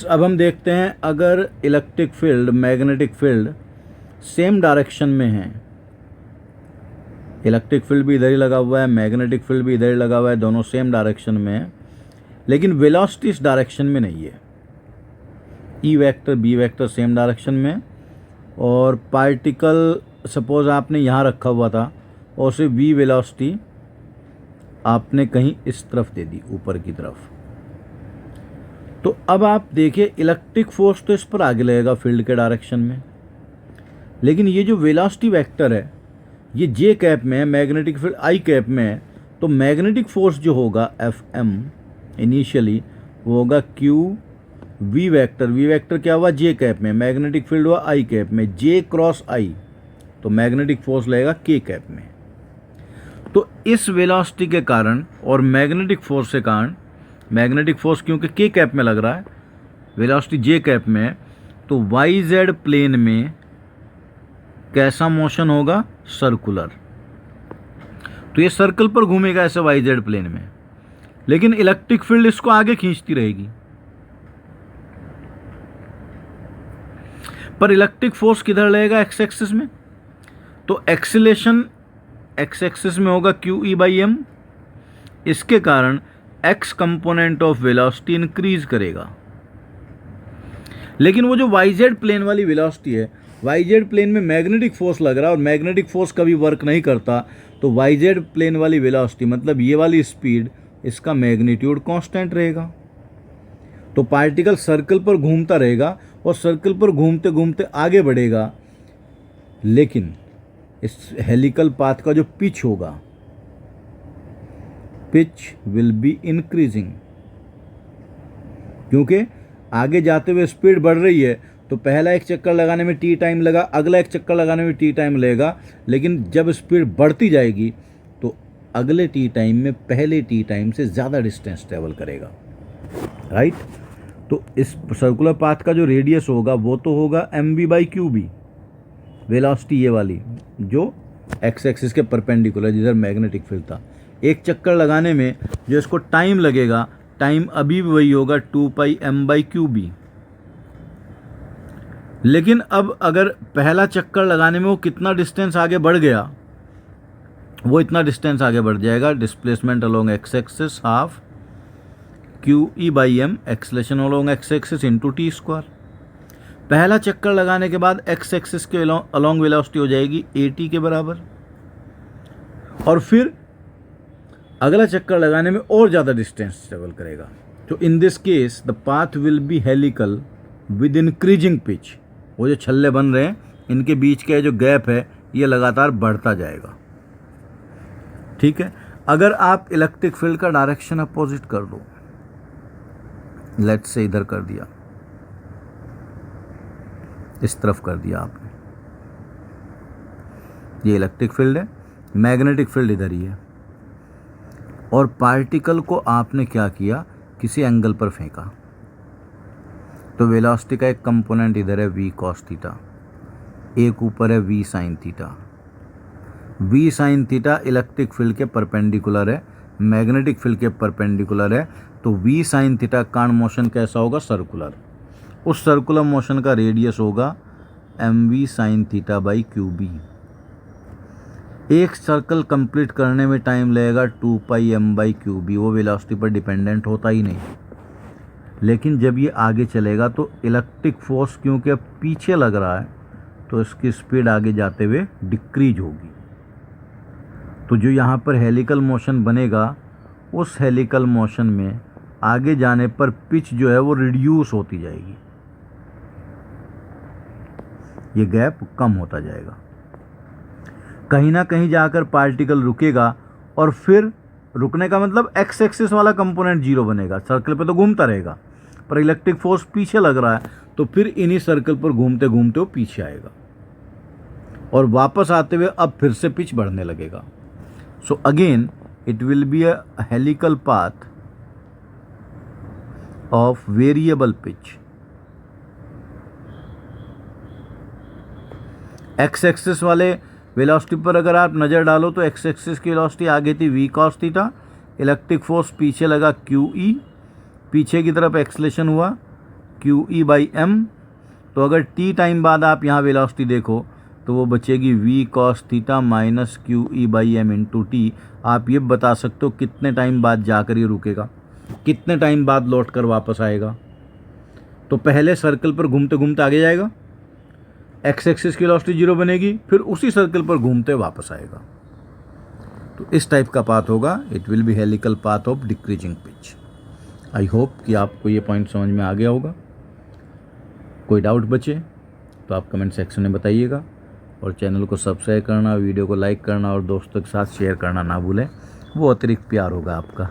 अब हम देखते हैं अगर electric field magnetic field same direction में है, इलेक्ट्रिक फील्ड भी इधर ही लगा हुआ है, मैग्नेटिक फील्ड भी इधर ही लगा हुआ है, दोनों सेम डायरेक्शन में है, लेकिन वेलोसिटी इस डायरेक्शन में नहीं है। E vector B vector same direction में, और पार्टिकल सपोज आपने यहाँ रखा हुआ था और उसे वी वेलोसिटी आपने कहीं इस तरफ दे दी, ऊपर की तरफ। तो अब आप देखिए इलेक्ट्रिक फोर्स तो इस पर आगे लगेगा फील्ड के डायरेक्शन में, लेकिन ये जो वेलोसिटी वेक्टर है ये जे कैप में है, मैग्नेटिक फील्ड आई कैप में है, तो मैग्नेटिक फोर्स जो होगा एफ एम इनिशियली वो होगा क्यू वी वेक्टर क्या हुआ जे कैप में, मैग्नेटिक फील्ड हुआ आई कैप में, जे क्रॉस आई, तो मैग्नेटिक फोर्स लगेगा के कैप में। तो इस वेलोसिटी के कारण और मैग्नेटिक फोर्स के कारण, मैग्नेटिक फोर्स क्योंकि के कैप में लग रहा है, वेलोसिटी जे कैप में है, तो वाई जेड प्लेन में कैसा मोशन होगा, सर्कुलर। तो ये सर्कल पर घूमेगा ऐसे वाई जेड प्लेन में, लेकिन इलेक्ट्रिक फील्ड इसको आगे खींचती रहेगी। पर इलेक्ट्रिक फोर्स किधर लगेगा, एक्स एक्सिस में, तो एक्सीलेशन एक्स एक्सिस में होगा क्यू ई बाई एम। इसके कारण x component of velocity increase करेगा, लेकिन वो जो वाई जेड प्लेन वाली वेलोसिटी है, वाई जेड प्लेन में मैग्नेटिक फोर्स लग रहा है और मैग्नेटिक फोर्स कभी वर्क नहीं करता, तो वाई जेड प्लेन वाली वेलोसिटी मतलब ये वाली स्पीड, इसका मैग्नीट्यूड कांस्टेंट रहेगा। तो पार्टिकल सर्कल पर घूमता रहेगा और सर्कल पर घूमते घूमते आगे बढ़ेगा, लेकिन इस हेलिकल पाथ का जो पिच होगा, पिच विल बी इंक्रीजिंग, क्योंकि आगे जाते हुए स्पीड बढ़ रही है, तो पहला एक चक्कर लगाने में टी टाइम लगा, अगला एक चक्कर लगाने में टी टाइम लगेगा, लेकिन जब स्पीड बढ़ती जाएगी तो अगले टी टाइम में पहले टी टाइम से ज़्यादा डिस्टेंस ट्रेवल करेगा, राइट। तो इस सर्कुलर पाथ का जो रेडियस होगा वो तो होगा m B by q B, velocity ये वाली जो एक्स एक्सिस के परपेंडिकुलर जिधर मैग्नेटिक फील्ड था। एक चक्कर लगाने में जो इसको टाइम लगेगा, टाइम अभी भी वही होगा 2 pi m by q B, लेकिन अब अगर पहला चक्कर लगाने में वो कितना डिस्टेंस आगे बढ़ गया, वो इतना डिस्टेंस आगे बढ़ जाएगा, displacement along x axis half q E by m, acceleration along x axis into t square. पहला चक्कर लगाने के बाद एक्स एक्सिस के अलोंग वेलोसिटी हो जाएगी ए टी के बराबर, और फिर अगला चक्कर लगाने में और ज़्यादा डिस्टेंस ट्रेवल करेगा। तो in this case the path will be helical with increasing pitch. वो जो छल्ले बन रहे हैं इनके बीच का जो गैप है ये लगातार बढ़ता जाएगा, ठीक है। अगर आप इलेक्ट्रिक फील्ड का डायरेक्शन अपोजिट कर दो, लेट्स से इधर कर दिया, इस तरफ कर दिया आपने, ये इलेक्ट्रिक फील्ड है, मैग्नेटिक फील्ड इधर ही है, और पार्टिकल को आपने क्या किया, किसी एंगल पर फेंका, तो वेलोसिटी का एक कंपोनेंट इधर है v cos थीटा, एक ऊपर है v sin theta. v sin theta electric field के परपेंडिकुलर है, मैग्नेटिक फील्ड के परपेंडिकुलर है, तो v sin थीटा का मोशन कैसा होगा, सर्कुलर। उस सर्कुलर मोशन का रेडियस होगा mv sin theta by q B. एक सर्कल कंप्लीट करने में टाइम लगेगा 2 pi m by q B, वो वेलोसिटी पर डिपेंडेंट होता ही नहीं, लेकिन जब ये आगे चलेगा तो इलेक्ट्रिक फोर्स क्योंकि अब पीछे लग रहा है तो इसकी स्पीड आगे जाते हुए डिक्रीज होगी। तो जो यहाँ पर हेलिकल मोशन बनेगा, उस हेलिकल मोशन में आगे जाने पर पिच जो है वो रिड्यूस होती जाएगी, ये गैप कम होता जाएगा, कहीं ना कहीं जाकर पार्टिकल रुकेगा, और फिर रुकने का मतलब एक्स एक्सिस वाला कंपोनेंट जीरो बनेगा, सर्कल पे तो घूमता रहेगा, पर इलेक्ट्रिक फोर्स पीछे लग रहा है तो फिर इन्हीं सर्कल पर घूमते घूमते वो पीछे आएगा, और वापस आते हुए अब फिर से पिच बढ़ने लगेगा। So again it will be a helical path of variable pitch. X axis वाले वेलोसिटी पर अगर आप नज़र डालो तो एक्स एक्सिस की वेलोसिटी आगे थी v cos theta, electric force पीछे लगा क्यू ई, पीछे की तरफ एक्सलेशन हुआ क्यू ई बाई एम, तो अगर टी टाइम बाद आप यहाँ वेलोसिटी देखो तो वो बचेगी v cos theta minus q E by m into t. आप ये बता सकते हो कितने टाइम बाद जाकर ये रुकेगा, कितने टाइम बाद लौट कर वापस आएगा। तो पहले सर्कल पर घूमते घूमते आगे जाएगा, एक्स एक्सिस की वेलोसिटी 0 बनेगी, फिर उसी सर्कल पर घूमते वापस आएगा। तो इस टाइप का पाथ होगा, it will be helical path of decreasing pitch. I hope कि आपको ये पॉइंट समझ में आ गया होगा। कोई डाउट बचे तो आप कमेंट सेक्शन में बताइएगा, और चैनल को सब्सक्राइब करना, वीडियो को लाइक करना और दोस्तों के साथ शेयर करना ना भूलें, वो अतिरिक्त प्यार होगा आपका।